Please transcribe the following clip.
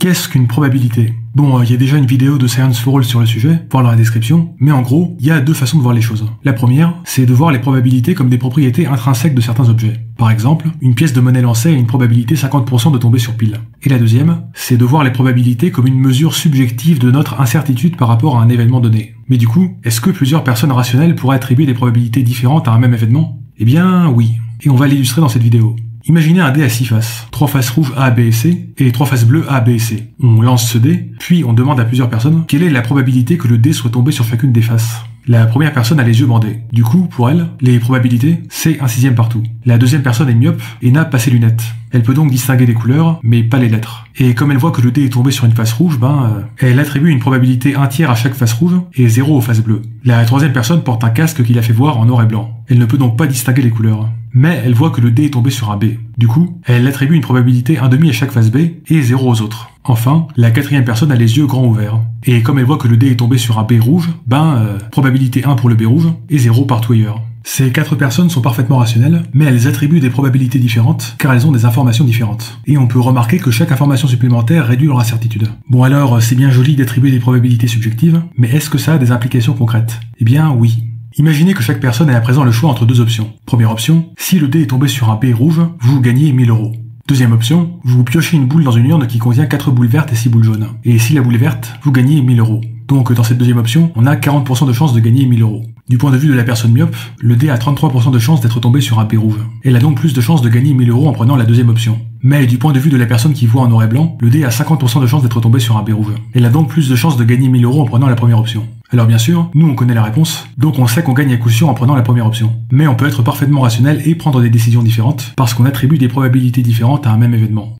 Qu'est-ce qu'une probabilité? Bon, il y a déjà une vidéo de Science for All sur le sujet, voir dans la description, mais en gros, il y a deux façons de voir les choses. La première, c'est de voir les probabilités comme des propriétés intrinsèques de certains objets. Par exemple, une pièce de monnaie lancée a une probabilité 50% de tomber sur pile. Et la deuxième, c'est de voir les probabilités comme une mesure subjective de notre incertitude par rapport à un événement donné. Mais du coup, est-ce que plusieurs personnes rationnelles pourraient attribuer des probabilités différentes à un même événement? Eh bien, oui. Et on va l'illustrer dans cette vidéo. Imaginez un dé à 6 faces, 3 faces rouges A, B et C, et 3 faces bleues A, B et C. On lance ce dé, puis on demande à plusieurs personnes quelle est la probabilité que le dé soit tombé sur chacune des faces. La première personne a les yeux bandés. Du coup, pour elle, les probabilités, c'est 1/6 partout. La deuxième personne est myope et n'a pas ses lunettes. Elle peut donc distinguer les couleurs, mais pas les lettres. Et comme elle voit que le dé est tombé sur une face rouge, elle attribue une probabilité 1/3 à chaque face rouge et 0 aux faces bleues. La troisième personne porte un casque qui la fait voir en noir et blanc. Elle ne peut donc pas distinguer les couleurs. Mais elle voit que le dé est tombé sur un B. Du coup, elle attribue une probabilité 1/2 à chaque face B et 0 aux autres. Enfin, la quatrième personne a les yeux grands ouverts. Et comme elle voit que le dé est tombé sur un B rouge, probabilité 1 pour le B rouge et 0 partout ailleurs. Ces 4 personnes sont parfaitement rationnelles, mais elles attribuent des probabilités différentes, car elles ont des informations différentes. Et on peut remarquer que chaque information supplémentaire réduit leur incertitude. Bon alors, c'est bien joli d'attribuer des probabilités subjectives, mais est-ce que ça a des implications concrètes? Eh bien oui. Imaginez que chaque personne ait à présent le choix entre deux options. Première option, si le dé est tombé sur un B rouge, vous gagnez 1000 €. Deuxième option, vous piochez une boule dans une urne qui contient 4 boules vertes et 6 boules jaunes. Et si la boule est verte, vous gagnez 1000 €. Donc dans cette deuxième option, on a 40% de chance de gagner 1000 €. Du point de vue de la personne myope, le dé a 33% de chance d'être tombé sur un B rouge. Elle a donc plus de chances de gagner 1000 € en prenant la deuxième option. Mais du point de vue de la personne qui voit en noir et blanc, le dé a 50% de chance d'être tombé sur un B rouge. Elle a donc plus de chances de gagner 1000 € en prenant la première option. Alors bien sûr, nous on connaît la réponse, donc on sait qu'on gagne à coup sûr en prenant la première option. Mais on peut être parfaitement rationnel et prendre des décisions différentes, parce qu'on attribue des probabilités différentes à un même événement.